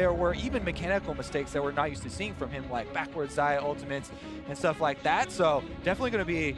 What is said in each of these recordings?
there were even mechanical mistakes that we're not used to seeing from him, like backwards Xayah ultimates and stuff like that. So definitely going to be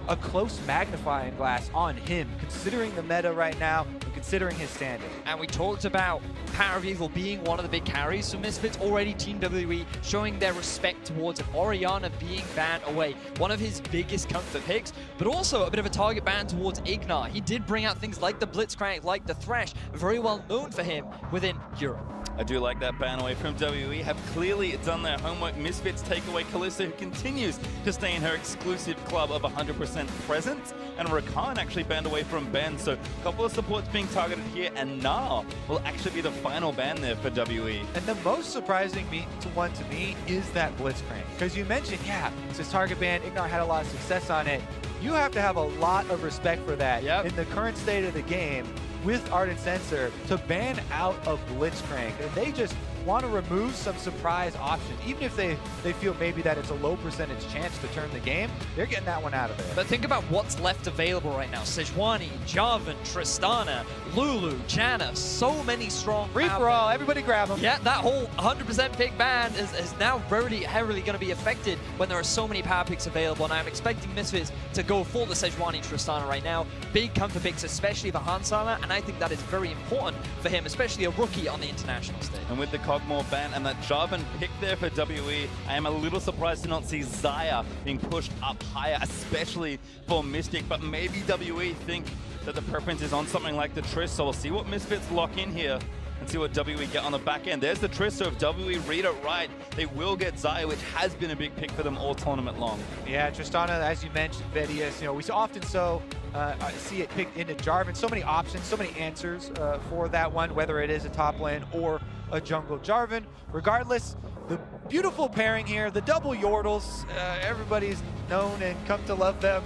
a close magnifying glass on him, considering the meta right now and considering his standing. And we talked about Power of Evil being one of the big carries for Misfits. Already Team WWE showing their respect towards it. Orianna being banned away, one of his biggest comfort picks, but also a bit of a target ban towards Ignar. He did bring out things like the Blitzcrank, like the Thresh, very well known for him within Europe. I do like that ban away from WWE. Have clearly done their homework. Misfits take away Kalista, who continues to stay in her exclusive club of 100% presence. And Rakan actually banned away from Ben. So a couple of supports being targeted here. And Gnar will actually be the final ban there for WWE. And the most surprising one to me is that Blitzcrank. Because you mentioned, yeah, it's his target ban. Ignar had a lot of success on it. You have to have a lot of respect for that in the current state of the game with Ardent Sensor to ban out a Blitzcrank. And they just want to remove some surprise options. Even if they feel maybe that it's a low percentage chance to turn the game, they're getting that one out of there. But think about what's left available right now. Sejuani, Jarvan, Tristana, Lulu, Janna, so many strong Free for all, everybody grab them. Yeah, that whole 100% pick ban is now very heavily going to be affected when there are so many power picks available. And I'm expecting Misfits to go for the Sejuani Tristana right now. Big comfort picks, especially for Hansala, and I think that is very important for him, especially a rookie on the international stage. And with the Cogmore ban and that Jarvan pick there for WWE, I am a little surprised to not see Xayah being pushed up higher, especially for Mystic. But maybe WWE think that the preference is on something like the Triss, so we'll see what Misfits lock in here and see what WWE get on the back end. There's the Triss, so if WWE read it right, they will get Xayah, which has been a big pick for them all tournament long. Yeah, Tristana, as you mentioned, Vedius, you know, we often see it picked into Jarvan. So many options, so many answers for that one, whether it is a top lane or a jungle Jarvan. Regardless, the beautiful pairing here, the double Yordles, everybody's known and come to love them.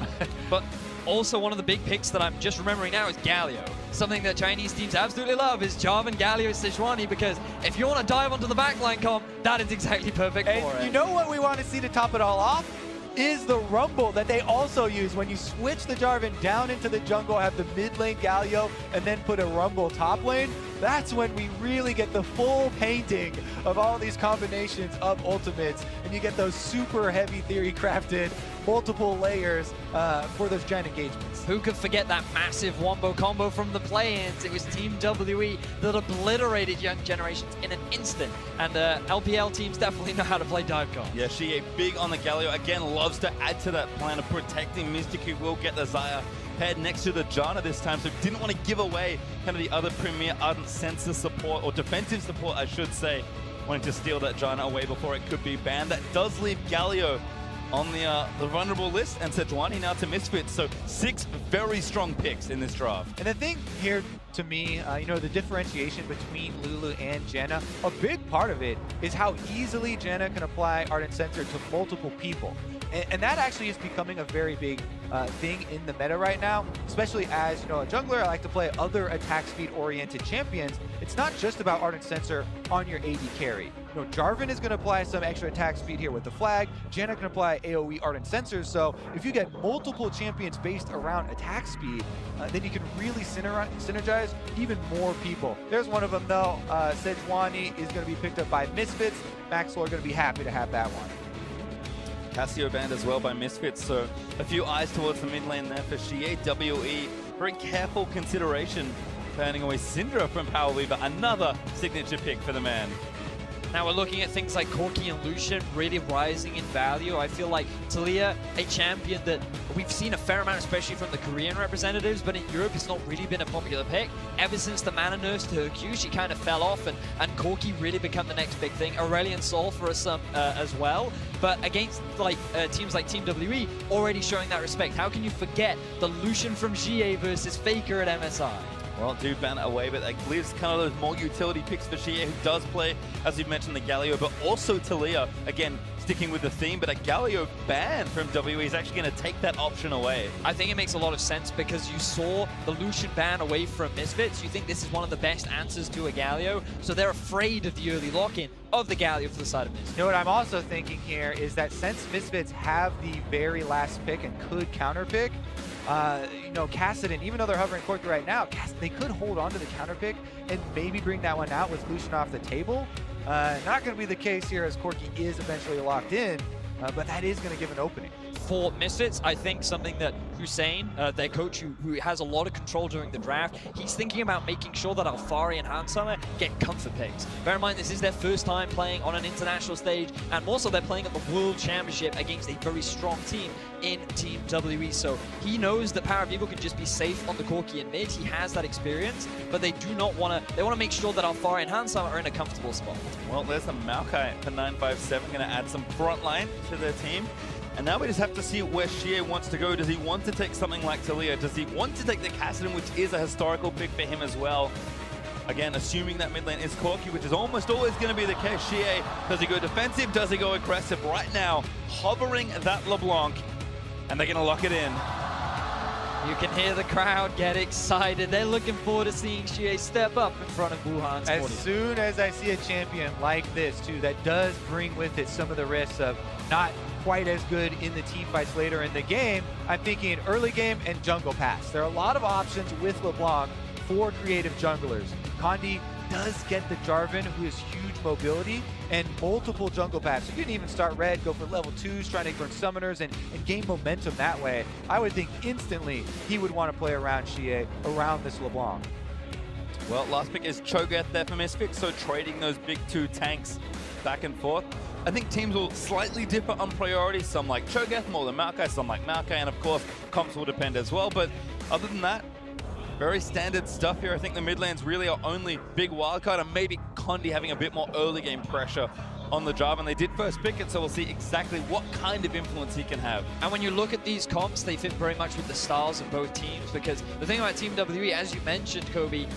But also one of the big picks that I'm just remembering now is Galio. Something that Chinese teams absolutely love is Jarvan, Galio, Sejuani, because if you want to dive onto the backline comp, that is exactly perfect for it. You know what we want to see to top it all off? Is the Rumble that they also use when you switch the Jarvan down into the jungle, have the mid lane Galio, and then put a Rumble top lane. That's when we really get the full painting of all these combinations of ultimates, and you get those super heavy theory crafted multiple layers for those giant engagements. Who could forget that massive wombo combo from the play-ins? It was Team WE that obliterated Young Generations in an instant, and LPL teams definitely know how to play dive comp. Yeah, she big on the Galio. Again, loves to add to that plan of protecting Mystic, who will get the Xayah paired next to the Janna this time, so didn't want to give away kind of the other premier Ardent Sensor support, or defensive support, I should say, wanting to steal that Janna away before it could be banned. That does leave Galio on the vulnerable list, and Sejuani now to Misfits. So 6 very strong picks in this draft. And the thing here, to me, you know, the differentiation between Lulu and Janna, a big part of it is how easily Janna can apply Ardent Sensor to multiple people. And that actually is becoming a very big thing in the meta right now, especially as, you know, a jungler. I like to play other attack speed oriented champions. It's not just about Ardent Sensor on your AD carry. You know, Jarvan is going to apply some extra attack speed here with the flag. Janna can apply AoE Ardent Sensors. So if you get multiple champions based around attack speed, then you can really synergize even more people. There's one of them though. Sejuani is going to be picked up by Misfits. Maxwell are going to be happy to have that one. Cassio banned as well by Misfits, so a few eyes towards the mid lane there for Xie. WE, very careful consideration, banning away Syndra from Power Weaver, another signature pick for the man. Now we're looking at things like Corki and Lucian really rising in value. I feel like Talia, a champion that we've seen a fair amount, especially from the Korean representatives, but in Europe it's not really been a popular pick. Ever since the mana nerfs to her Q, she kind of fell off, and Corki really become the next big thing. Aurelion Sol for us as well, but against like teams like Team WE, already showing that respect. How can you forget the Lucian from GA versus Faker at MSI? Well, do ban away, but that leaves kind of those more utility picks for Xie, who does play, as we've mentioned, the Galio, but also Talia. Again, sticking with the theme, but a Galio ban from WE is actually going to take that option away. I think it makes a lot of sense because you saw the Lucian ban away from Misfits. You think this is one of the best answers to a Galio, so they're afraid of the early lock-in of the Galio for the side of Misfits. You know what I'm also thinking here is that since Misfits have the very last pick and could counter pick, you know, Kassadin, even though they're hovering Corki right now, they could hold on to the counter pick and maybe bring that one out with Lucian off the table. Not going to be the case here as Corki is eventually locked in, but that is going to give an opening. For Misfits, I think something that Hussein, their coach, who has a lot of control during the draft, he's thinking about making sure that Alfari and Hansama get comfort picks. Bear in mind, this is their first time playing on an international stage, and also they're playing at the World Championship against a very strong team in Team WE. So he knows that Power of Evil can just be safe on the Corki and mid. He has that experience, but they do not want to. They want to make sure that Alfari and Hansama are in a comfortable spot. Well, there's the Maokai for 957, going to add some front line to their team. And now we just have to see where Xie wants to go. Does he want to take something like Talia? Does he want to take the Kassadin, which is a historical pick for him as well? Again, assuming that mid lane is Corki, which is almost always going to be the case. Xie, does he go defensive? Does he go aggressive? Right now, hovering that LeBlanc, and they're going to lock it in. You can hear the crowd get excited. They're looking forward to seeing Xie step up in front of Wuhan's As audience. soon as I see a champion like this, too, that does bring with it some of the risks of not quite as good in the team fights later in the game, I'm thinking early game and jungle pass. There are a lot of options with LeBlanc for creative junglers. Condi does get the Jarvan, who has huge mobility, and multiple jungle paths. You can even start red, go for level 2s, trying to burn summoners and gain momentum that way. I would think instantly he would want to play around Xie, around this LeBlanc. Well, last pick is Cho'Gath there for Misfits, so trading those big two tanks back and forth. I think teams will slightly differ on priority. Some like Cho'Gath more than Maokai, some like Maokai, and of course, comps will depend as well. But other than that, very standard stuff here. I think the mid lanes really are only big wildcard, and maybe Condi having a bit more early game pressure on the Jarvan. They did first pick it, so we'll see exactly what kind of influence he can have. And when you look at these comps, they fit very much with the styles of both teams, because the thing about Team WE, as you mentioned, Kobe,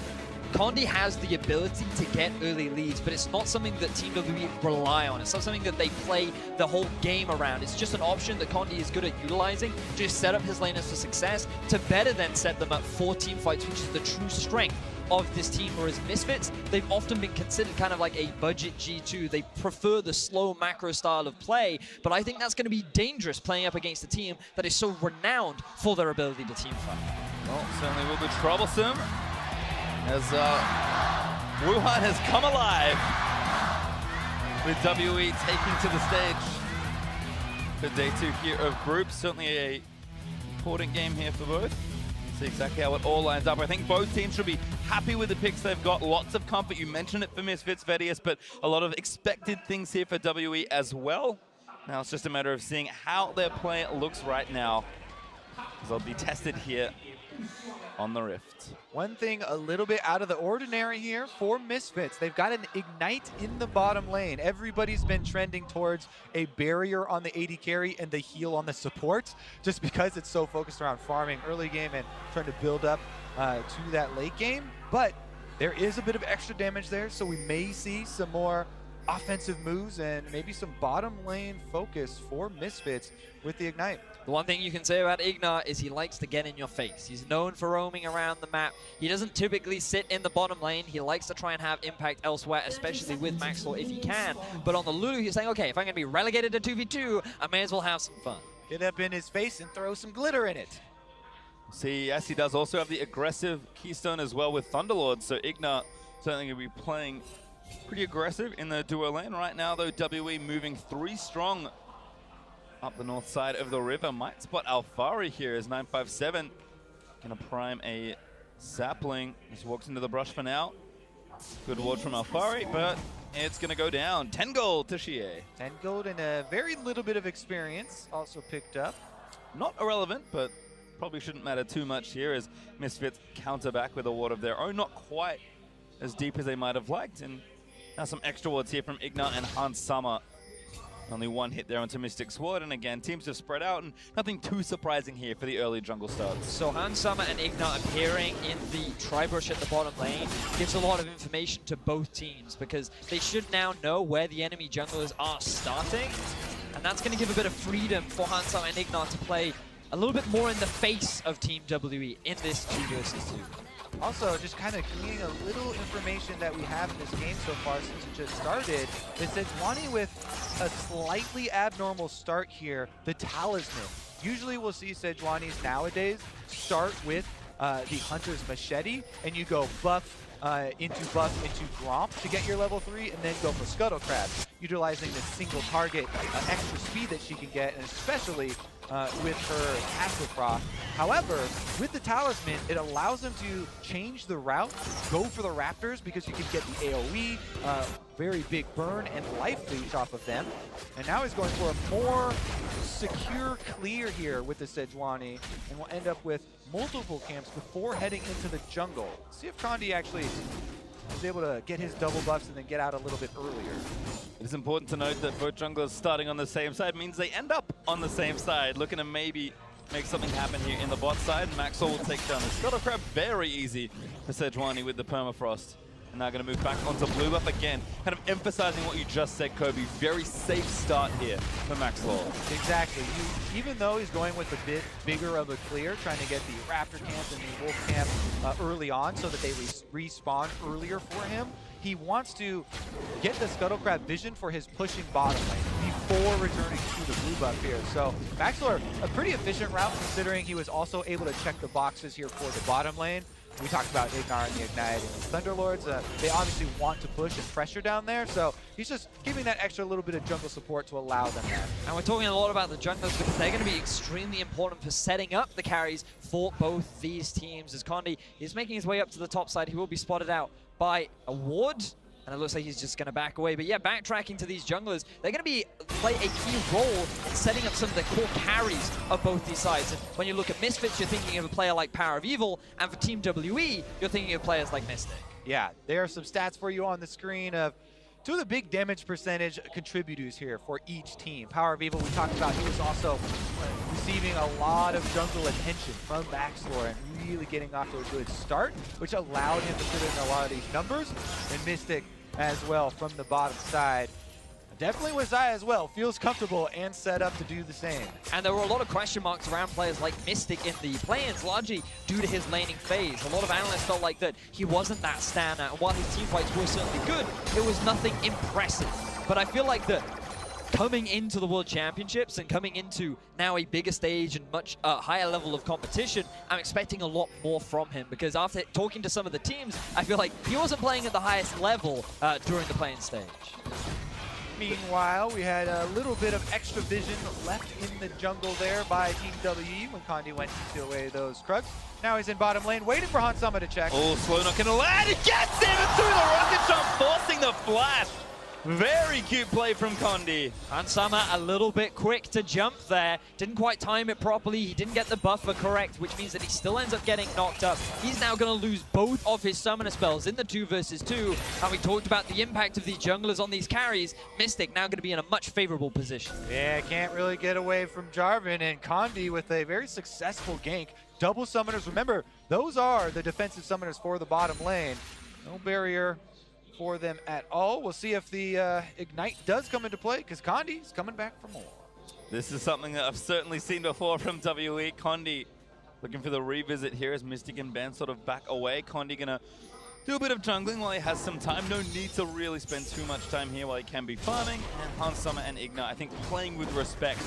Condi has the ability to get early leads, but it's not something that Team WE rely on. It's not something that they play the whole game around. It's just an option that Condi is good at utilizing to just set up his laners for success, to better then set them up for team fights, which is the true strength of this team. Whereas Misfits, they've often been considered kind of like a budget G2. They prefer the slow macro style of play, but I think that's going to be dangerous playing up against a team that is so renowned for their ability to team fight. Well, certainly will be troublesome, as Wuhan has come alive with WE taking to the stage for day 2 here of groups. Certainly a important game here for both. See exactly how it all lines up. I think both teams should be happy with the picks they've got. Lots of comfort. You mentioned it for Misfits, Vedius, but a lot of expected things here for WE as well. Now it's just a matter of seeing how their play looks right now, because they'll be tested here on the Rift. One thing a little bit out of the ordinary here for Misfits. They've got an Ignite in the bottom lane. Everybody's been trending towards a barrier on the AD carry and the heal on the support, just because it's so focused around farming early game and trying to build up to that late game. But there is a bit of extra damage there, so we may see some more offensive moves and maybe some bottom lane focus for Misfits with the Ignite. The one thing you can say about Ignar is he likes to get in your face. He's known for roaming around the map. He doesn't typically sit in the bottom lane. He likes to try and have impact elsewhere, especially with Maxwell if he can. But on the Lulu, he's saying, okay, if I'm going to be relegated to 2v2, I may as well have some fun. Get up in his face and throw some glitter in it. See, yes, he does also have the aggressive Keystone as well with Thunderlord, so Ignar certainly going to be playing pretty aggressive in the duo lane. Right now, though, WE moving 3 strong up the north side of the river. Might spot Alfari here as 957 going to prime a sapling. Just walks into the brush for now. Good ward from Alfari, but it's going to go down. 10 gold to Xie. 10 gold and a very little bit of experience also picked up. Not irrelevant, but probably shouldn't matter too much here as Misfits counter back with a ward of their own. Not quite as deep as they might have liked. And now some extra wards here from Ignar and Hans Summer. Only one hit there onto Mystic's ward, and again, teams have spread out, and nothing too surprising here for the early jungle starts. So Hans Summer and Ignar appearing in the tri-brush at the bottom lane gives a lot of information to both teams, because they should now know where the enemy junglers are starting, and that's going to give a bit of freedom for Hans Summer and Ignar to play a little bit more in the face of Team WE in this 2 versus 2. Also, just kind of gleaning a little information that we have in this game so far since it just started. It says Sejuani with a slightly abnormal start here, the Talisman. Usually we'll see Sejuani's nowadays start with the Hunter's Machete, and you go buff, into buff into Gromp to get your level 3, and then go for Scuttle Crab, utilizing this single target extra speed that she can get, and especially with her passive proc. However, with the Talisman, it allows them to change the route, go for the Raptors because you can get the AoE, very big burn and life leech off of them. And now he's going for a more secure clear here with the Sejuani, and will end up with multiple camps before heading into the jungle. See if Condi actually is able to get his double buffs and then get out a little bit earlier. It is important to note that both junglers starting on the same side means they end up on the same side, looking to maybe make something happen here in the bot side. Maxwell will take down the Scuttle Crab very easy for Sejuani with the Permafrost. And now going to move back onto blue buff again, kind of emphasizing what you just said, Kobe. Very safe start here for Maxwell. Exactly. Even though he's going with a bit bigger of a clear, trying to get the Raptor camp and the Wolf camp early on so that they respawn earlier for him, he wants to get the Scuttle Crab vision for his pushing bottom lane before returning to the blue buff here. So Maxwell, a pretty efficient route considering he was also able to check the boxes here for the bottom lane. We talked about Ignar and the Ignite and the Thunderlords. They obviously want to push and pressure down there, so he's just giving that extra little bit of jungle support to allow them that. And we're talking a lot about the junglers because they're going to be extremely important for setting up the carries for both these teams. As Condi is making his way up to the top side, he will be spotted out by a ward. And it looks like he's just going to back away. But yeah, backtracking to these junglers, they're going to play a key role in setting up some of the core carries of both these sides. And when you look at Misfits, you're thinking of a player like Power of Evil. And for Team WE, you're thinking of players like Mystic. Yeah, there are some stats for you on the screen of two of the big damage percentage contributors here for each team. Power of Evil, we talked about, he was also receiving a lot of jungle attention from Maxlore and really getting off to a good start, which allowed him to put in a lot of these numbers. And Mystic as well from the bottom side. Definitely with Xayah as well, feels comfortable and set up to do the same. And there were a lot of question marks around players like Mystic in the play-ins, largely due to his laning phase. A lot of analysts felt like that he wasn't that standout, and while his team fights were certainly good, it was nothing impressive. But I feel like that coming into the World Championships and coming into now a bigger stage and much higher level of competition, I'm expecting a lot more from him, because after talking to some of the teams, I feel like he wasn't playing at the highest level during the playing stage. Meanwhile, we had a little bit of extra vision left in the jungle there by Team WE when Condi went to steal away those Krugs. Now he's in bottom lane, waiting for Hansama to check. Oh, Slow not gonna land. He gets him through the rocket shot, forcing the flash. Very cute play from Condi. Hansama a little bit quick to jump there. Didn't quite time it properly. He didn't get the buffer correct, which means that he still ends up getting knocked up. He's now going to lose both of his summoner spells in the 2 versus 2. And we talked about the impact of these junglers on these carries. Mystic now going to be in a much favorable position. Yeah, can't really get away from Jarvan, and Condi with a very successful gank. Double summoners. Remember, those are the defensive summoners for the bottom lane. No barrier for them at all. We'll see if the Ignite does come into play, because Condi's coming back for more. This is something that I've certainly seen before from WE. Condi looking for the revisit here as Mystic and Ben sort of back away. Condi gonna do a bit of jungling while he has some time. No need to really spend too much time here while he can be farming. And Hansama and Ignite, I think, playing with respect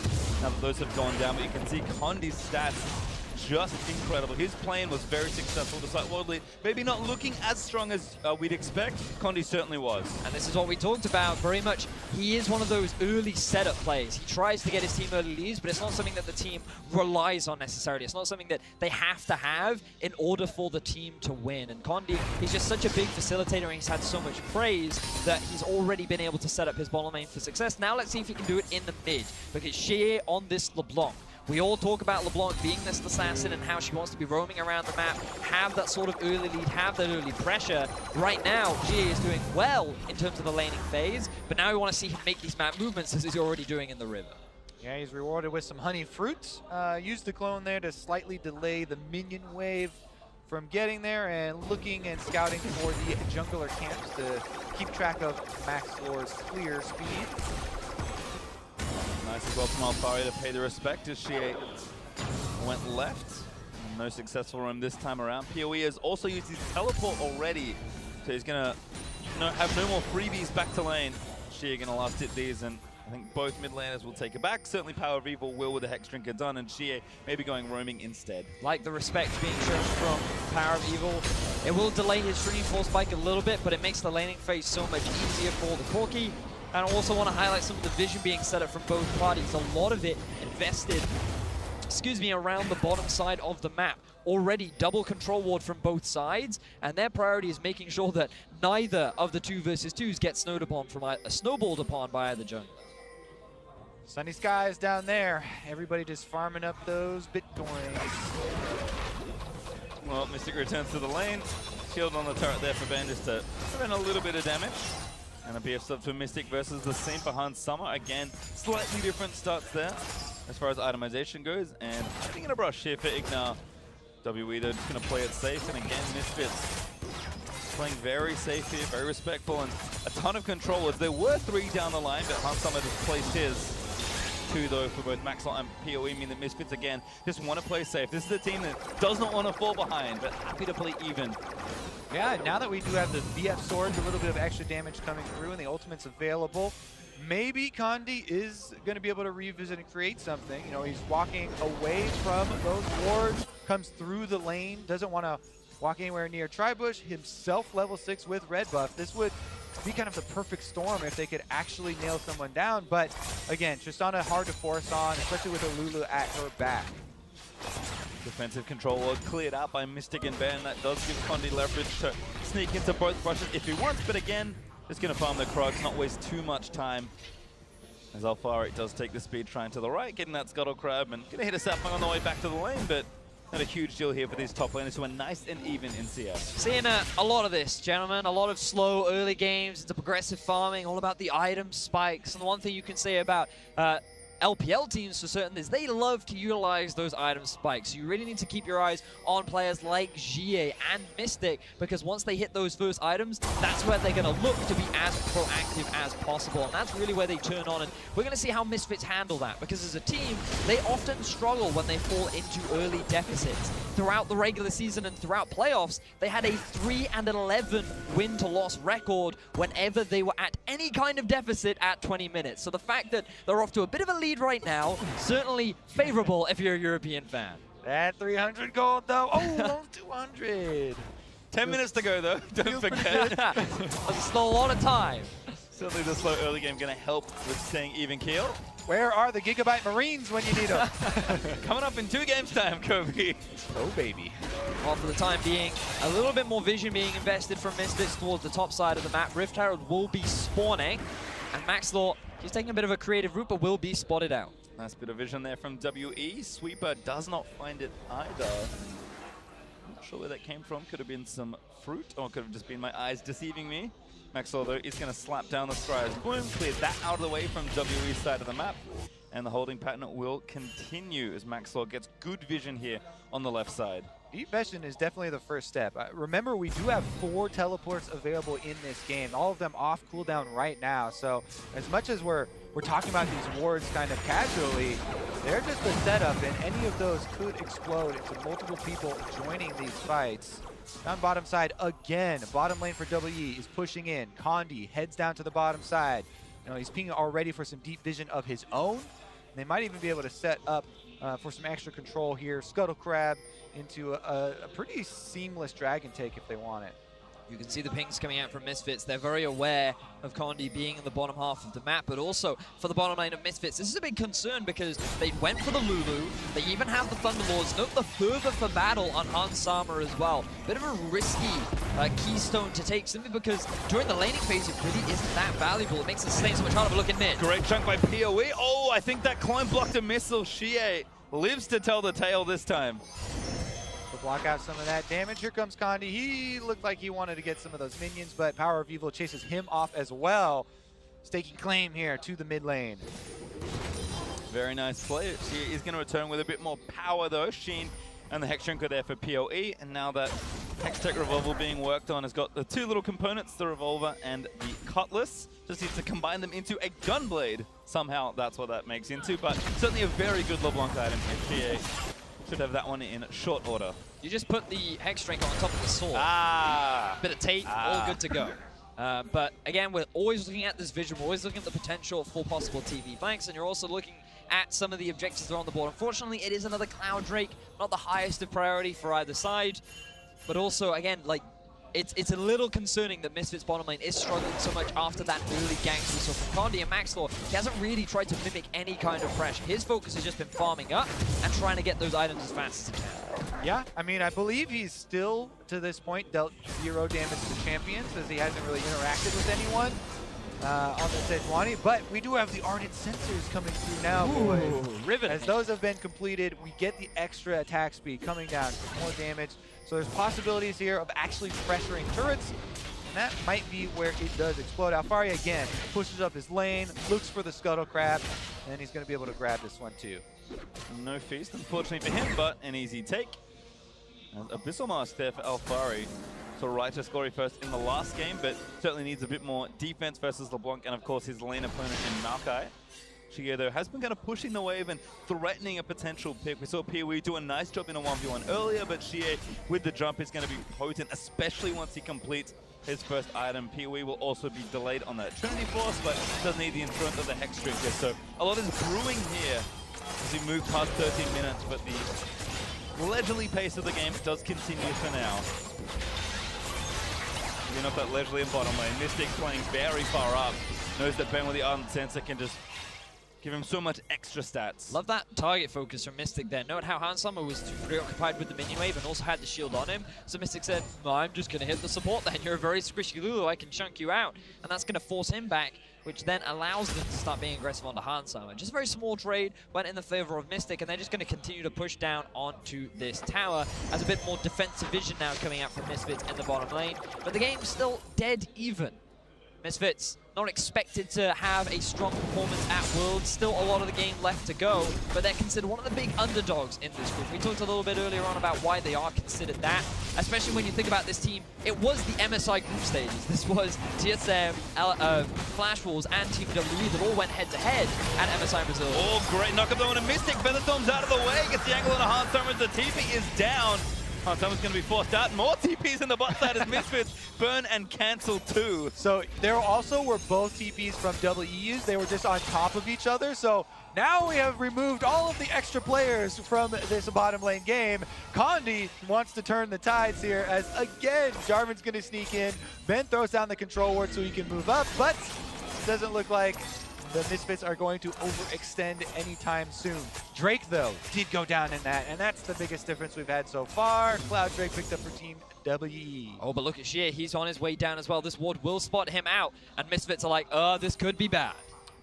now that those have gone down. But you can see Condi's stats just incredible. His plan was very successful despite World Lead maybe not looking as strong as we'd expect. Condi certainly was. And this is what we talked about very much. He is one of those early setup plays. He tries to get his team early leads, but it's not something that the team relies on necessarily. It's not something that they have to have in order for the team to win. And Condi, he's just such a big facilitator, and he's had so much praise that he's already been able to set up his bottom lane for success. Now let's see if he can do it in the mid, because Shea on this LeBlanc. We all talk about LeBlanc being this assassin and how she wants to be roaming around the map, have that sort of early lead, have that early pressure. Right now, Gia is doing well in terms of the laning phase, but now we want to see him make these map movements as he's already doing in the river. Yeah, he's rewarded with some honey fruits. Used the clone there to slightly delay the minion wave from getting there, and looking and scouting for the jungler camps to keep track of Maxlore's clear speed. Nice as well from Alfari to pay the respect as she went left. No successful run this time around. PoE has also used his teleport already, so he's going to have no more freebies back to lane. She going to last hit these, and I think both mid laners will take it back. Certainly Power of Evil will with the Hex Drinker done, and Xie maybe going roaming instead. Like the respect being shown from Power of Evil. It will delay his Shrinking Force spike a little bit, but it makes the laning phase so much easier for the Corki. And I also want to highlight some of the vision being set up from both parties. A lot of it invested, around the bottom side of the map. Already double control ward from both sides, and their priority is making sure that neither of the 2 versus 2s get snowballed upon by either jungler. Sunny skies down there. Everybody just farming up those Bitcoins. Well, Mystic returns to the lane. Shield on the turret there for Ben just to prevent a little bit of damage. And a BF sub for Mystic versus the Saint-Bahan Summer. Again, slightly different starts there as far as itemization goes. And I think in a brush here for Ignar. WE, they're just going to play it safe. And again, Misfits playing very safe here, very respectful, and a ton of controllers. There were 3 down the line, but Hans Summer just placed his. 2 though for both Maxwell and PoE, mean that Misfits again just want to play safe. This is a team that does not want to fall behind, but happy to play even. Yeah, now that we do have the BF swords, a little bit of extra damage coming through, and the ultimate's available, maybe Condi is going to be able to revisit and create something. You know, he's walking away from those wards, comes through the lane, doesn't want to walk anywhere near Tribush, himself level 6 with red buff. This would be kind of the perfect storm if they could actually nail someone down, but again, Tristana hard to force on, especially with a Lulu at her back. Defensive control was cleared out by Mystic and Ben. That does give Condi leverage to sneak into both brushes if he wants, but again, just going to farm the Krogs, not waste too much time. As Alfari does take the speed trying to the right, getting that Scuttle Crab, and going to hit a Sapling on the way back to the lane, but not a huge deal here for these top laners who are nice and even in CS. Seeing a lot of this, gentlemen. A lot of slow early games, into progressive farming, all about the item spikes. And the one thing you can say about LPL teams for certain is they love to utilize those item spikes. So you really need to keep your eyes on players like Xie and Mystic, because once they hit those first items, that's where they're going to look to be as proactive as possible. And that's really where they turn on. And we're going to see how Misfits handle that, because as a team, they often struggle when they fall into early deficits. Throughout the regular season and throughout playoffs, they had a 3-11 win-to-loss record whenever they were at any kind of deficit at 20 minutes. So the fact that they're off to a bit of a lead right now, certainly favorable if you're a European fan. That 300 gold though, oh, 200. 10 minutes to go though, don't forget. There's still a lot of time. Certainly the slow early game going to help with staying even keel. Where are the Gigabyte Marines when you need them? Coming up in 2 games time, Kobe. Oh baby. Well, for the time being, a little bit more vision being invested from Misfits towards the top side of the map. Rift Herald will be spawning, and Maxlaw, he's taking a bit of a creative route, but will be spotted out. Nice bit of vision there from WE. Sweeper does not find it either. Not sure where that came from. Could have been some fruit, or could have just been my eyes deceiving me. Maxwell, though, is going to slap down the Scryers. Boom, cleared that out of the way from WE's side of the map. And the holding pattern will continue as Maxwell gets good vision here on the left side. Deep vision is definitely the first step. Remember, we do have 4 teleports available in this game, all of them off cooldown right now. So as much as we're talking about these wards kind of casually, they're just a setup, and any of those could explode into multiple people joining these fights. Down bottom side again, bottom lane for WE is pushing in. Condi heads down to the bottom side. You know, he's pinging already for some deep vision of his own. And they might even be able to set up for some extra control here. Scuttle Crab into a pretty seamless dragon take if they want it. You can see the pings coming out from Misfits. They're very aware of Condi being in the bottom half of the map, but also for the bottom lane of Misfits. This is a big concern because they went for the Lulu. They even have the Thunderlords. Note the fervor for battle on Hans Sama as well. Bit of a risky keystone to take, simply because during the laning phase, it really isn't that valuable. It makes the sustain so much harder, but look at mid. Great chunk by PoE. Oh, I think that climb blocked a missile. Xie lives to tell the tale this time. Block out some of that damage. Here comes Condi. He looked like he wanted to get some of those minions, but Power of Evil chases him off as well. Staking claim here to the mid lane. Very nice play. She is going to return with a bit more power though. Sheen and the Hex Drinker there for PoE, and now that Hextech Revolver being worked on has got the 2 little components, the Revolver and the Cutlass. Just needs to combine them into a Gunblade. Somehow that's what that makes into, but certainly a very good LeBlanc item here. Should have that one in short order. You just put the Hex Drinker on top of the sword. Ah! Bit of tape, all good to go. But again, we're always looking at this vision, we're always looking at the potential for possible TV flanks, and you're also looking at some of the objectives that are on the board. Unfortunately, it is another Cloud Drake, not the highest of priority for either side, but also, again, like, it's a little concerning that Misfits bottom lane is struggling so much after that early ganks we saw from Condi and Maxlor. He hasn't really tried to mimic any kind of pressure. His focus has just been farming up and trying to get those items as fast as he can. Yeah, I mean, I believe he's still, to this point, dealt 0 damage to champions, as he hasn't really interacted with anyone on the Sejuani. But we do have the Ardent Sensors coming through now, boys. Riveting. As those have been completed, we get the extra attack speed coming down for more damage. So there's possibilities here of actually pressuring turrets, and that might be where it does explode. Alfari again pushes up his lane, looks for the Scuttle Crab, and he's going to be able to grab this one too. No feast, unfortunately for him, but an easy take. And Abyssal Mask there for Alfari. So righteous glory first in the last game, but certainly needs a bit more defense versus LeBlanc, and of course his lane opponent in Maokai. Chie, though, has been kind of pushing the wave and threatening a potential pick. We saw Pee-wee do a nice job in a 1v1 earlier, but Chie, with the jump, is going to be potent, especially once he completes his first item. Pee-wee will also be delayed on that Trinity Force, but does need the influence of the Hex Drinker. So a lot is brewing here as we move past 13 minutes, but the leisurely pace of the game does continue for now. Giving up that leisurely in bottom lane. Mystic playing very far up. Knows that Ben with the Ardent Sensor can just give him so much extra stats. Love that target focus from Mystic there. Note how Hansama was too preoccupied with the minion wave and also had the shield on him. So Mystic said, no, I'm just going to hit the support then. You're a very squishy Lulu, I can chunk you out. And that's going to force him back, which then allows them to start being aggressive onto Hansama. Just a very small trade, went in the favor of Mystic, and they're just going to continue to push down onto this tower as a bit more defensive vision now coming out from Misfits in the bottom lane. But the game's still dead even. Misfits not expected to have a strong performance at Worlds. Still a lot of the game left to go, but they're considered one of the big underdogs in this group. We talked a little bit earlier on about why they are considered that, especially when you think about this team. It was the MSI group stages. This was TSM, Flash Wolves, and Team WE that all went head-to-head at MSI Brazil. Oh, great knock up though on a Mystic. Featherstorm's out of the way, gets the angle on a Hansama as the TP is down. Hansama's going to be forced out. More TPs in the bot side as Misfits burn and cancel too. So there also were both TPs from WE used. They were just on top of each other. So now we have removed all of the extra players from this bottom lane game. Condi wants to turn the tides here as, again, Jarvan's going to sneak in. Ben throws down the control ward so he can move up, but it doesn't look like the Misfits are going to overextend anytime soon. Drake, though, did go down in that, and that's the biggest difference we've had so far. Cloud Drake picked up for Team WE. Oh, but look at Shea. He's on his way down as well. This ward will spot him out, and Misfits are like, this could be bad.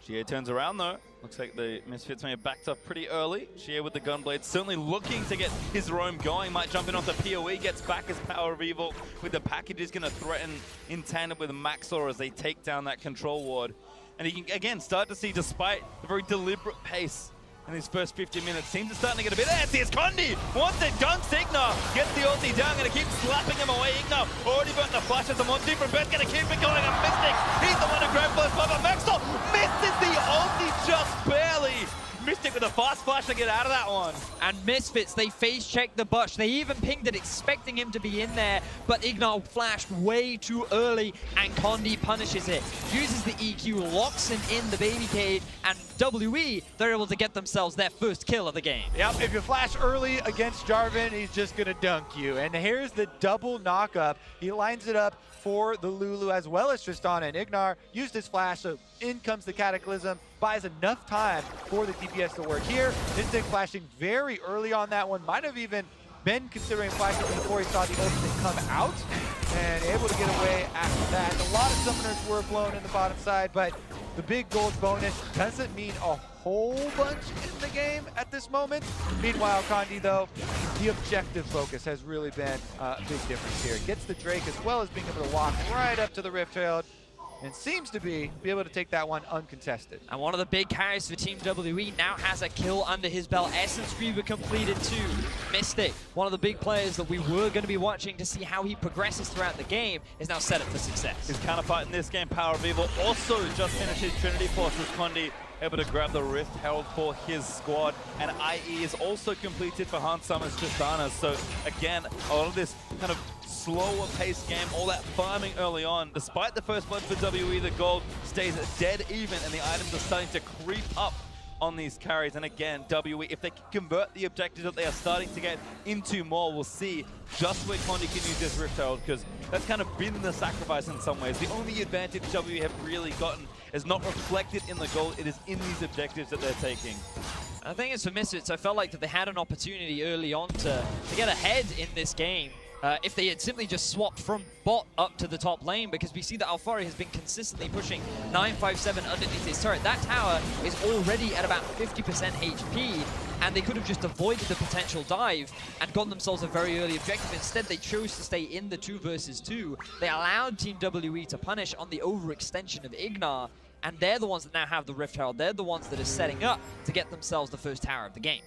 Chie turns around, though. Looks like the Misfits may have backed up pretty early. Chie with the Gunblade, certainly looking to get his roam going. Might jump in off the PoE, gets back his Power of Evil with the package. Is going to threaten in tandem with Maxor as they take down that control ward. And he can, again, start to see, despite the very deliberate pace in his first 15 minutes, teams are starting to get a bit antsy. It's Condi! Wants it, gunks Ignar! Gets the ulti down, gonna keep slapping him away. Ignar already burnt the flashes, and one different Ben's gonna keep it going. And Mystic, he's the one to grab first blood, but Maxwell misses the ulti just barely! Mystic with a fast flash to get out of that one. And Misfits, they face check the bush. They even pinged it, expecting him to be in there, but Ignar flashed way too early, and Condi punishes it. Uses the EQ, locks him in the baby cage, and WE, they're able to get themselves their first kill of the game. Yep, if you flash early against Jarvan, he's just gonna dunk you. And here's the double knock-up. He lines it up for the Lulu as well as Tristana, and Ignar used his flash, so in comes the Cataclysm, buys enough time for the DPS to work here. Mystic flashing very early on that one, might have even been considering flashing before he saw the ultimate come out, and able to get away after that. A lot of summoners were blown in the bottom side, but the big gold bonus doesn't mean a whole bunch in the game at this moment. Meanwhile, Condi, though, the objective focus has really been a big difference here. Gets the Drake as well as being able to walk right up to the Rift Herald, and seems to be able to take that one uncontested. And one of the big carries for Team WE now has a kill under his belt. Essence Reaver completed too. Mystic, one of the big players that we were going to be watching to see how he progresses throughout the game, is now set up for success. His counterpart in this game, Power of Evil, also just finished his Trinity Force as Condi able to grab the Rift Herald for his squad. And IE is also completed for Hans Summer's Tristana. So again, a lot of this kind of slower paced game, all that farming early on. Despite the first blood for WE, the gold stays dead even and the items are starting to creep up on these carries. And again, WE, if they can convert the objectives that they are starting to get into more, we'll see just where Condi can use this Rift Herald, because that's kind of been the sacrifice in some ways. The only advantage WE have really gotten is not reflected in the gold, it is in these objectives that they're taking. I think it's for Misfits. I felt like that they had an opportunity early on to get ahead in this game. If they had simply just swapped from bot up to the top lane, because we see that Alfari has been consistently pushing 957 underneath his turret. That tower is already at about 50% HP, and they could have just avoided the potential dive and gotten themselves a very early objective. Instead, they chose to stay in the 2 versus 2. They allowed Team WE to punish on the overextension of Ignar, and they're the ones that now have the Rift Herald. They're the ones that are setting up to get themselves the first tower of the game.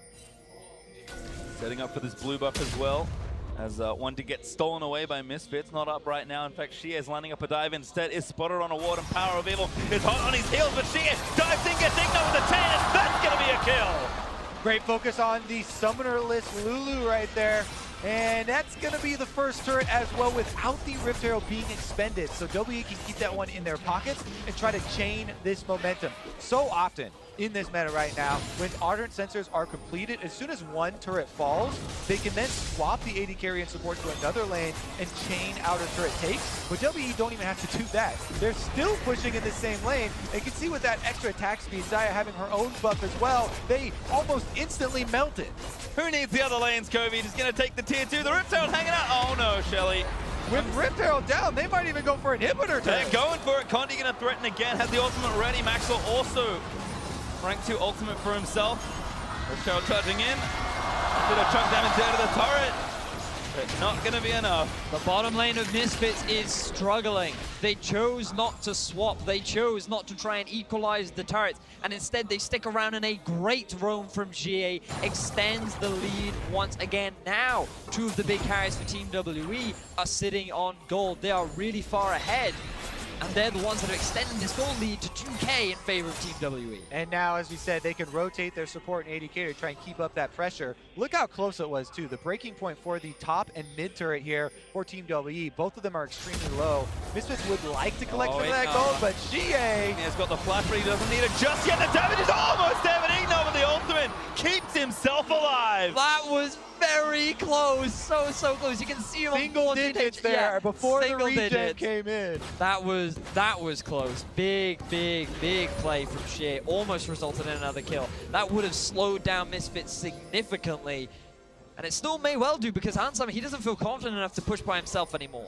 Setting up for this blue buff as well, as one to get stolen away by Misfits. Not up right now. In fact, Shie is lining up a dive instead. Is spotted on a ward, and Power of Evil is hot on his heels, but Shie dives in, gets Ignar with a 10, and that's going to be a kill. Great focus on the summonerless Lulu right there. And that's going to be the first turret as well without the Rift Herald being expended. So WE can keep that one in their pockets and try to chain this momentum. So often in this meta right now, when Ardent Sensors are completed, as soon as one turret falls, they can then swap the AD carry and support to another lane and chain outer turret takes. But WE don't even have to do that. They're still pushing in the same lane. You can see with that extra attack speed, Xayah having her own buff as well, they almost instantly melted. Who needs the other lanes, Kobe? Just going to take the tier 2. The Rift Herald hanging out. Oh no, Shelly. With Rift Herald down, they might even go for inhibitor. They're going for it. Condi going to threaten again. Has the ultimate ready. Maxwell also rank 2 ultimate for himself. Rift Herald charging in. Bit of chunk damage there to the turret. But not going to be enough. The bottom lane of Misfits is struggling. They chose not to swap. They chose not to try and equalize the turrets. And instead, they stick around, and a great roam from GA extends the lead once again. Now, 2 of the big carries for Team WE are sitting on gold. They are really far ahead. And they're the ones that are extending this gold lead to 2K in favor of Team WE. And now, as we said, they can rotate their support and AD carry to try and keep up that pressure. Look how close it was, too. The breaking point for the top and mid turret here for Team WE, both of them are extremely low. Misfits would like to collect some of that gold, but GA has got the flash, but he doesn't need it just yet. The damage is almost there, but Ignar with the ultimate keeps himself alive. That was very close, so close. You can see him single on digits there before the regen came in. That was close. Big play from Shea. Almost resulted in another kill. That would have slowed down Misfits significantly. And it still may well do, because Hans Summer, he doesn't feel confident enough to push by himself anymore.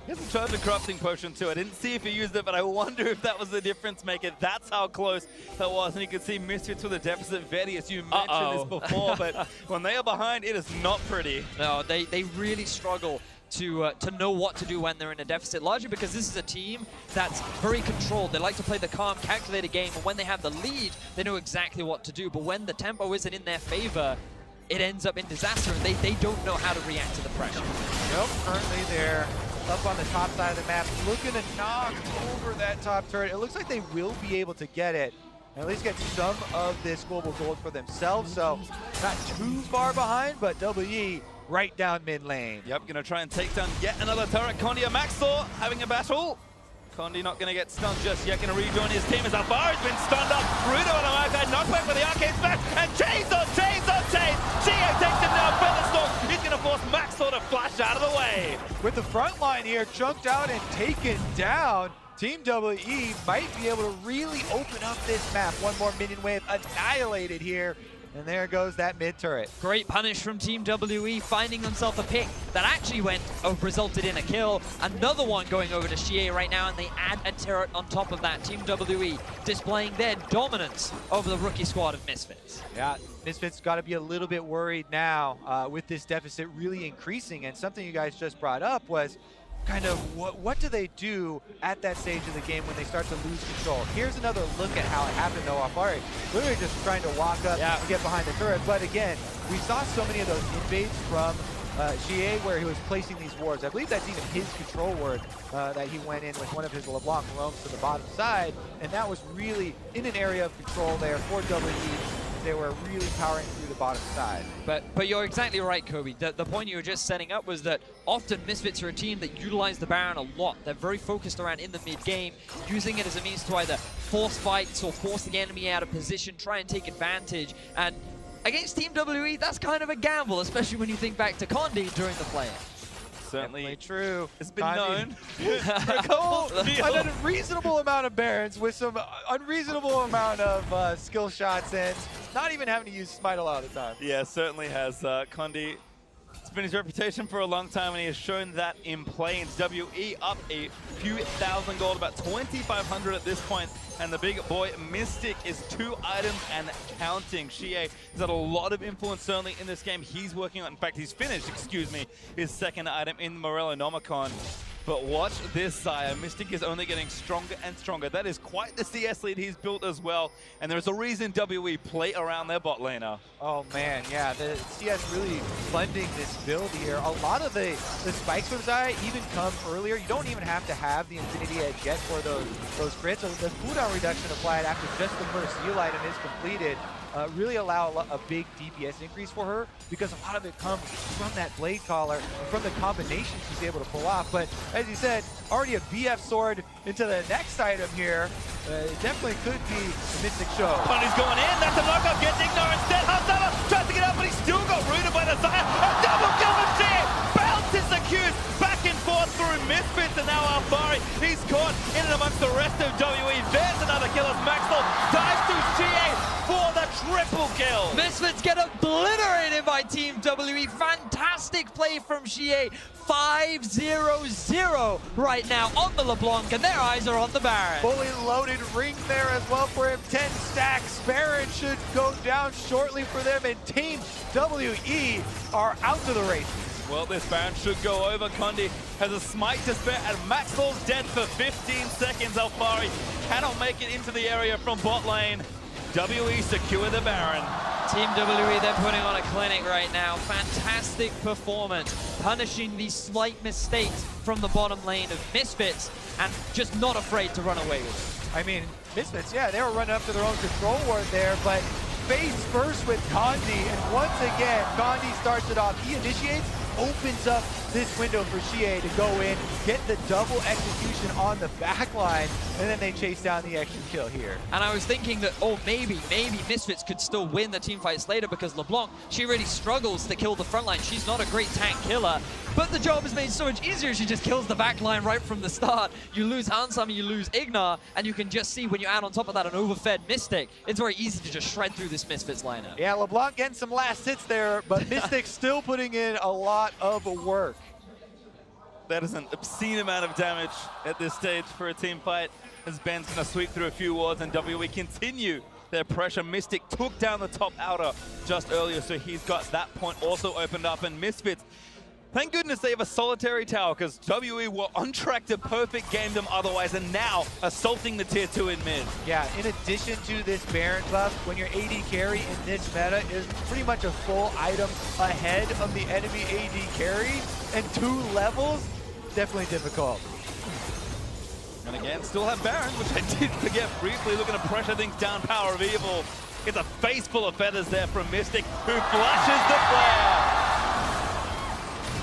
He hasn't tried the corrupting potion too. I didn't see if he used it, but I wonder if that was the difference maker. That's how close that was. And you can see Misfits with a deficit. Vedius, you mentioned this before, but when they are behind, it is not pretty. No, they really struggle to know what to do when they're in a deficit, largely because this is a team that's very controlled. They like to play the calm, calculated game, and when they have the lead, they know exactly what to do. But when the tempo isn't in their favor, it ends up in disaster, and they don't know how to react to the pressure. Nope, currently they're up on the top side of the map, looking to knock over that top turret. It looks like they will be able to get it, and at least get some of this global gold for themselves. So not too far behind, but WE right down mid lane. Yep, gonna try and take down yet another turret. Condi and Maxor having a battle. Condi not gonna get stunned just yet, gonna rejoin his team as Alvaro has been stunned up. Rudo on the outside, knockback with the arcade smash, and chains on chains on chains. GA takes him down, Featherstorm. He's gonna force Maxor to flash out of the way. With the front line here chunked out and taken down, Team WE might be able to really open up this map. One more minion wave annihilated here. And there goes that mid turret. Great punish from Team WE, finding themselves a pick that actually resulted in a kill. Another one going over to Shie right now, and they add a turret on top of that. Team WE displaying their dominance over the rookie squad of Misfits. Yeah, Misfits got to be a little bit worried now with this deficit really increasing. And something you guys just brought up was kind of what do they do at that stage of the game when they start to lose control? Here's another look at how it happened though. Alfari literally just trying to walk up and get behind the turret. But again, we saw so many of those invades from GA, where he was placing these wards. I believe that's even his control ward that he went in with one of his LeBlanc roams to the bottom side, and that was really in an area of control there for WE. They were really powering through the bottom side. But you're exactly right, Kobe. The point you were just setting up was that often Misfits are a team that utilize the Baron a lot. They're very focused around in the mid-game, using it as a means to either force fights or force the enemy out of position, try and take advantage. And against Team WE, that's kind of a gamble, especially when you think back to Condi during the play. Certainly true. It's been known. An unreasonable amount of Barons with some unreasonable amount of skill shots and not even having to use Smite a lot of the time. Yeah, certainly has. Condi, it's been his reputation for a long time, and he has shown that in play. It's WE up a few thousand gold, about 2,500 at this point, and the big boy Mystic is 2 items and counting. Xie has had a lot of influence certainly in this game. He's working on, in fact, he's finished, excuse me, his 2nd item in Morellonomicon. But watch this, Zaya. Mystic is only getting stronger and stronger. That is quite the CS lead he's built as well. And there's a reason WE play around their bot laner. Oh man, yeah, the CS really funding this build here. A lot of the spikes from Zaya even come earlier. You don't even have to have the Infinity Edge yet for those crits. So the cooldown reduction applied after just the first heal item is completed really allow a big DPS increase for her, because a lot of it comes from that blade collar and from the combinations she's able to pull off. But as you said, already a BF sword into the next item here. It definitely could be a Mystic show. Condi's going in, that's a knockoff, gets Ignore instead. Hasama tries to get up, but he's still got rooted by the Zaya. A double kill from Xie! Bounces the Qs back and forth through Misfits, and now Alfari, he's caught in and amongst the rest of WE. There's another kill as Maxwell dives through Xie for the triple kill. Misfits get obliterated by Team WE. Fantastic play from Xie. 5-0-0 right now on the LeBlanc, and their eyes are on the Baron. Fully loaded ring there as well for him. 10 stacks. Baron should go down shortly for them, and Team WE are out to the races. Well, this Baron should go over. Condi has a smite to spare, and Maxwell's dead for 15 seconds. Alfari cannot make it into the area from bot lane. WE secure the Baron. Team WE, they're putting on a clinic right now. Fantastic performance, punishing these slight mistakes from the bottom lane of Misfits, and just not afraid to run away with it. I mean, Misfits, yeah, they were running up to their own control ward there, but face first with Condi, and once again, Condi starts it off. He initiates, opens up this window for Xie to go in, get the double execution on the back line, and then they chase down the extra kill here. And I was thinking that, oh, maybe Misfits could still win the team fights later, because LeBlanc, she really struggles to kill the front line. She's not a great tank killer, but the job is made so much easier. She just kills the back line right from the start. You lose Hansam, you lose Ignar, and you can just see when you add on top of that an overfed Mystic, it's very easy to just shred through this Misfits lineup. Yeah, LeBlanc getting some last hits there, but Mystic still putting in a lot of work. That is an obscene amount of damage at this stage for a team fight, as Ben's going to sweep through a few wards, and WE continue their pressure. Mystic took down the top outer just earlier, so he's got that point also opened up, and Misfits, thank goodness they have a solitary tower, because WE were on track to perfect game them otherwise, and now assaulting the tier 2 in mid. Yeah, in addition to this Baron buff, when your AD carry in this meta is pretty much a full item ahead of the enemy AD carry, and 2 levels, definitely difficult. And again, still have Baron, which I did forget briefly, looking to pressure things down. Power of Evil. Gets a face full of feathers there from Mystic, who flashes the flare.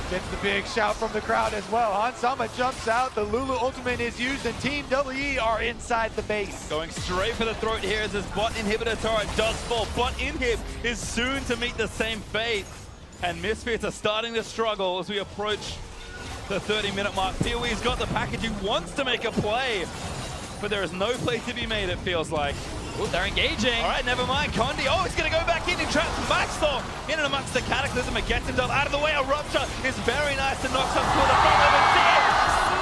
Gets the big shout from the crowd as well. Hansama jumps out, the Lulu ultimate is used, and Team WE are inside the base. Going straight for the throat here as his bot inhibitor turret does fall. Bot inhib is soon to meet the same fate. And Misfits are starting to struggle as we approach the 30-minute mark. PoE's got the package, he wants to make a play, but there is no play to be made, it feels like. Ooh, they're engaging. All right, never mind. Condi, oh, he's going to go back in. He traps Maxwell in and amongst the Cataclysm and gets himself out of the way. A rupture is very nice to knock some to the front of it.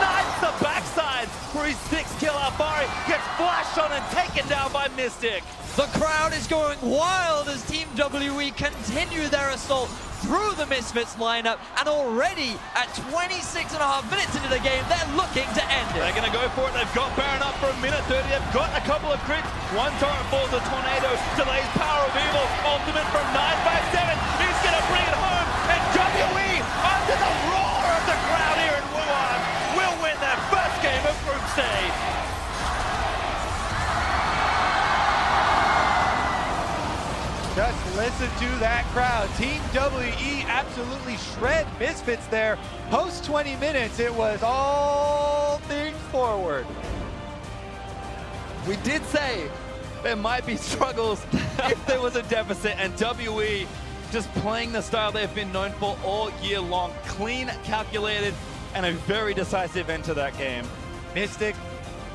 Snipes the backside for his 6th kill. Alfari gets flashed on and taken down by Mystic. The crowd is going wild as Team WE continue their assault through the Misfits lineup, and already at 26.5 minutes into the game, they're looking to end it. They're going to go for it. They've got Baron up for a minute 30. They've got a couple of crits. One torrent falls a tornado, delays Power of Evil. Ultimate from 957. He's going to bring it home, and WE group stage. Just listen to that crowd. Team WE absolutely shred Misfits there. Post 20 minutes, it was all things forward. We did say there might be struggles if there was a deficit, and WE just playing the style they've been known for all year long. Clean, calculated, and a very decisive end to that game. Mystic,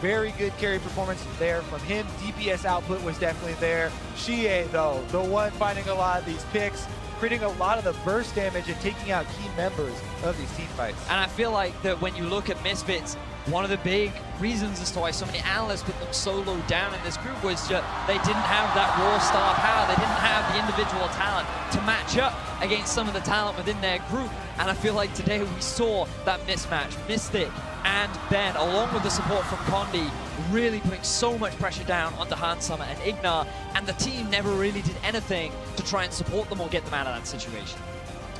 very good carry performance there from him. DPS output was definitely there. Xie, though, the one finding a lot of these picks, creating a lot of the burst damage and taking out key members of these team fights. And I feel like that when you look at Misfits, one of the big reasons as to why so many analysts put them so low down in this group was that they didn't have that raw star power. They didn't have the individual talent to match up against some of the talent within their group. And I feel like today we saw that mismatch. Mystic and Ben, along with the support from Condi, really putting so much pressure down onto Hansama and Ignar, and the team never really did anything to try and support them or get them out of that situation.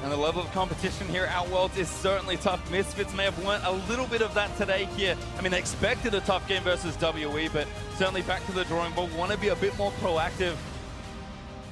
And the level of competition here at Worlds is certainly tough. Misfits may have learned a little bit of that today here. I mean, they expected a tough game versus WE, but certainly back to the drawing board, want to be a bit more proactive.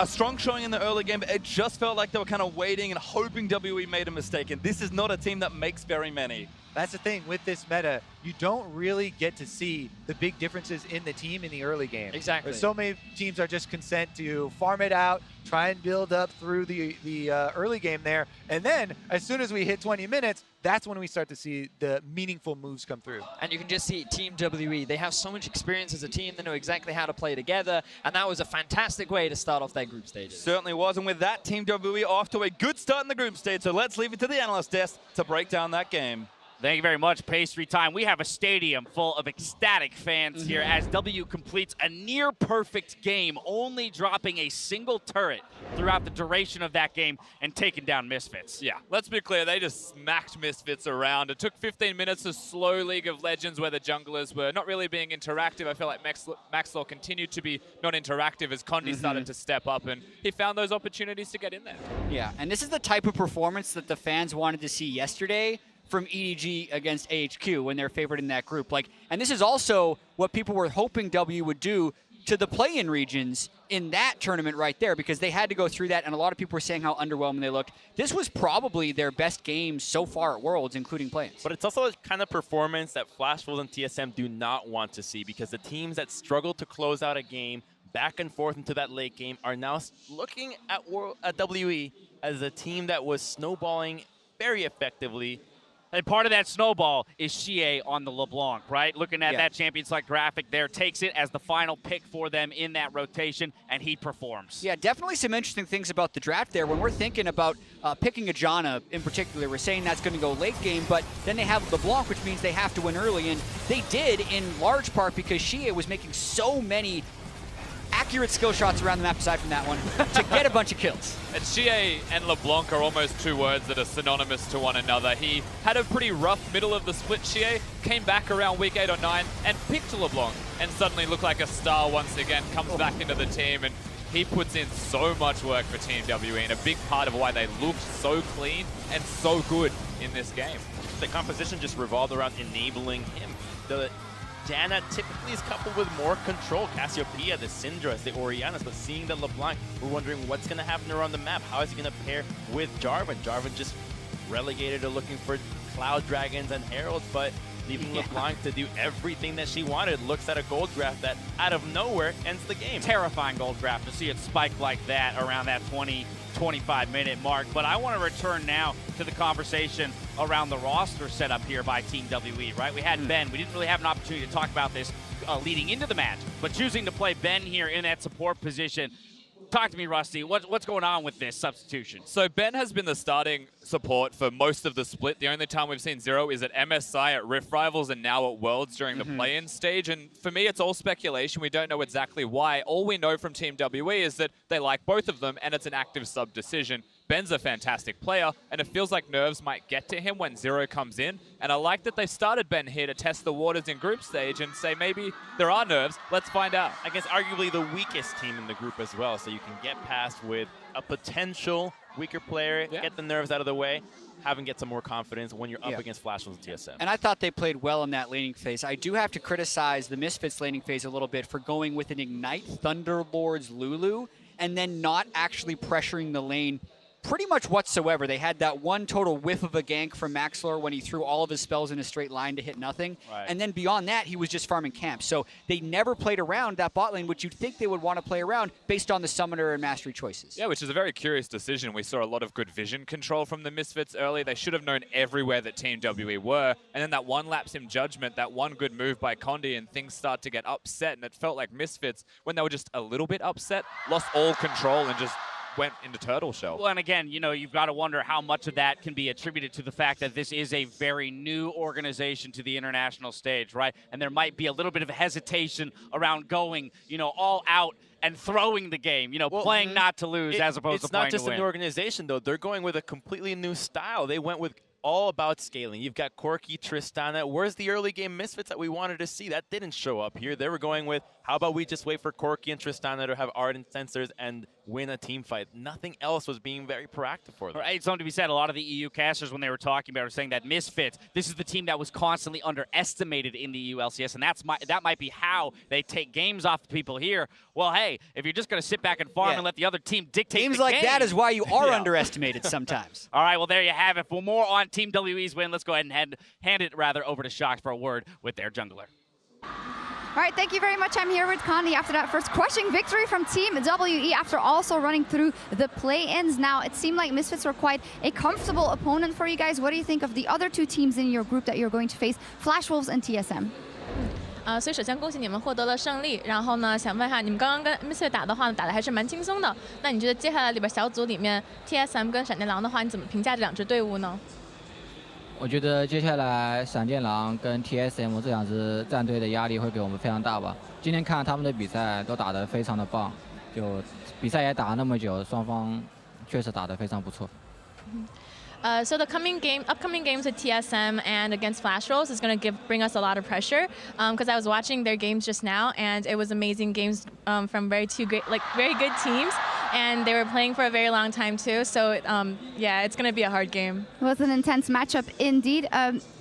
A strong showing in the early game, but it just felt like they were kind of waiting and hoping WE made a mistake. And this is not a team that makes very many. That's the thing with this meta. You don't really get to see the big differences in the team in the early game. Exactly. So many teams are just content to farm it out, try and build up through the early game there. And then as soon as we hit 20 minutes, that's when we start to see the meaningful moves come through. And you can just see Team WE. They have so much experience as a team. They know exactly how to play together. And that was a fantastic way to start off their group stages. Certainly was. And with that, Team WE off to a good start in the group stage. So let's leave it to the analyst desk to break down that game. Thank you very much, Pastry Time. We have a stadium full of ecstatic fans here as W completes a near-perfect game, only dropping a single turret throughout the duration of that game and taking down Misfits. Yeah, let's be clear, they just smacked Misfits around. It took 15 minutes to slow League of Legends where the junglers were not really being interactive. I feel like Maxlaw continued to be not interactive as Condi started to step up, and he found those opportunities to get in there. Yeah, and this is the type of performance that the fans wanted to see yesterday from EDG against AHQ when they're favored in that group. And this is also what people were hoping W would do to the play-in regions in that tournament right there, because they had to go through that, and a lot of people were saying how underwhelming they looked. This was probably their best game so far at Worlds, including play-ins. But it's also a kind of performance that Flash Wolves and TSM do not want to see, because the teams that struggle to close out a game back and forth into that late game are now looking at WE as a team that was snowballing very effectively. And part of that snowball is Xie on the LeBlanc, right? Looking at that Champions Select graphic there, takes it as the final pick for them in that rotation, and he performs. Yeah, definitely some interesting things about the draft there. When we're thinking about picking a Janna in particular, we're saying that's going to go late game, but then they have LeBlanc, which means they have to win early, and they did in large part because Xie was making so many accurate skill shots around the map aside from that one to get a bunch of kills. And Xie and LeBlanc are almost two words that are synonymous to one another. He had a pretty rough middle of the split. Xie came back around week 8 or 9 and picked LeBlanc and suddenly looked like a star once again, comes back into the team, and he puts in so much work for Team WE, and a big part of why they looked so clean and so good in this game. The composition just revolved around enabling him. The Janna typically is coupled with more control. Cassiopeia, the Syndras, the Orianas, but seeing the LeBlanc, we're wondering what's going to happen around the map. How is he going to pair with Jarvan? Jarvan just relegated to looking for Cloud Dragons and Heralds, but leaving LeBlanc to do everything that she wanted. Looks at a gold graph that, out of nowhere, ends the game. Terrifying gold graph to see it spike like that around that 25-minute mark. But I want to return now to the conversation around the roster set up here by Team WE, right? We had Ben. We didn't really have an opportunity to talk about this leading into the match, but choosing to play Ben here in that support position. Talk to me, Rusty. What's going on with this substitution? So Ben has been the starting support for most of the split. The only time we've seen Zero is at MSI, at Rift Rivals, and now at Worlds during the play-in stage. And for me, it's all speculation. We don't know exactly why. All we know from Team WE is that they like both of them, and it's an active sub decision. Ben's a fantastic player, and it feels like nerves might get to him when Zero comes in. And I like that they started Ben here to test the waters in group stage and say maybe there are nerves. Let's find out. Against arguably the weakest team in the group as well, so you can get past with a potential weaker player, get the nerves out of the way. have him get some more confidence when you're up against Flash Wolves and TSM. And I thought they played well in that laning phase. I do have to criticize the Misfits laning phase a little bit for going with an Ignite Thunderlords Lulu and then not actually pressuring the lane pretty much whatsoever. They had that one total whiff of a gank from Maxlor when he threw all of his spells in a straight line to hit nothing. Right. And then beyond that, he was just farming camps. So they never played around that bot lane, which you'd think they would want to play around based on the summoner and mastery choices. Yeah, which is a very curious decision. We saw a lot of good vision control from the Misfits early. They should have known everywhere that Team WE were. And then that one lapse in judgment, that one good move by Condi, and things start to get upset. And it felt like Misfits, when they were just a little bit upset, lost all control and just went into turtle shell. Well, and again, you know, you've got to wonder how much of that can be attributed to the fact that this is a very new organization to the international stage, right? And there might be a little bit of hesitation around going, you know, all out and throwing the game, you know, playing not to lose as opposed to playing to win. It's not just a new organization, though. They're going with a completely new style. They went with all about scaling. You've got Corki, Tristana. Where's the early game Misfits that we wanted to see? That didn't show up here. They were going with, how about we just wait for Corki and Tristana to have Ardent Sensors and win a team fight? Nothing else was being very proactive for them. Right, something to be said. A lot of the EU casters, when they were talking about it, were saying that Misfits, this is the team that was constantly underestimated in the EU LCS, and that might be how they take games off the people here. Well, hey, if you're just going to sit back and farm and let the other team dictate Games the like game, that is why you are underestimated sometimes. All right, well, there you have it. For more on Team WE's win, let's go ahead and hand it over to Shox for a word with their jungler. All right, thank you very much. I'm here with Condi after that first crushing victory from Team WE after also running through the play-ins. Now, it seemed like Misfits were quite a comfortable opponent for you guys. What do you think of the other two teams in your group that you're going to face, Flash Wolves and TSM? 所以首先恭喜你们获得了胜利。然后呢，想问一下，你们刚刚跟 Misfits 打的话呢，打的还是蛮轻松的。那你觉得接下来里边小组里面 TSM 跟闪电狼的话，你怎么评价这两支队伍呢？ 我觉得接下来闪电狼跟 TSM 这两支战队的压力会给我们非常大吧。今天看他们的比赛都打得非常的棒，就比赛也打了那么久，双方确实打得非常不错。 So the upcoming games with TSM and against Flash Wolves is going to bring us a lot of pressure because I was watching their games just now and it was amazing games from very good teams and they were playing for a very long time too. So yeah, it's going to be a hard game. It was an intense matchup indeed.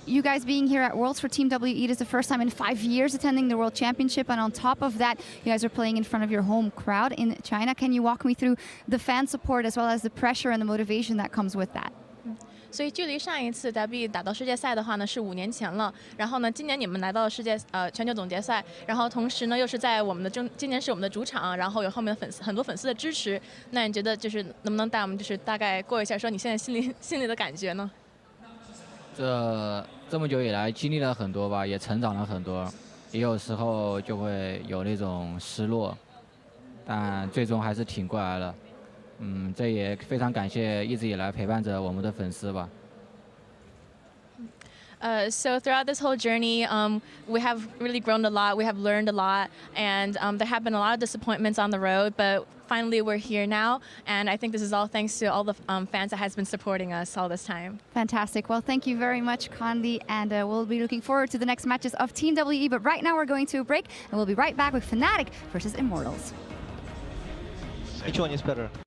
You guys being here at Worlds for Team WE, it is the first time in 5 years attending the World Championship, and on top of that, you guys are playing in front of your home crowd in China. Can you walk me through the fan support as well as the pressure and the motivation that comes with that? 所以距离上一次 WE 打到世界赛的话呢是5年前了，然后呢今年你们来到了全球总决赛，然后同时呢又是在我们的今年是我们的主场，然后有后面很多粉丝的支持，那你觉得就是能不能带我们就是大概过一下说你现在心里的感觉呢？这么久以来经历了很多吧，也成长了很多，也有时候就会有那种失落，但最终还是挺过来了。 这也非常感谢一直以来陪伴着我们的粉丝吧。So throughout this whole journey, we have really grown a lot. We have learned a lot, and there have been a lot of disappointments on the road. But finally, we're here now, and I think this is all thanks to all the fans that has been supporting us all this time. Fantastic. Well, thank you very much, Condi, and we'll be looking forward to the next matches of Team WE. But right now, we're going to a break, and we'll be right back with Fnatic versus Immortals. Which one is better?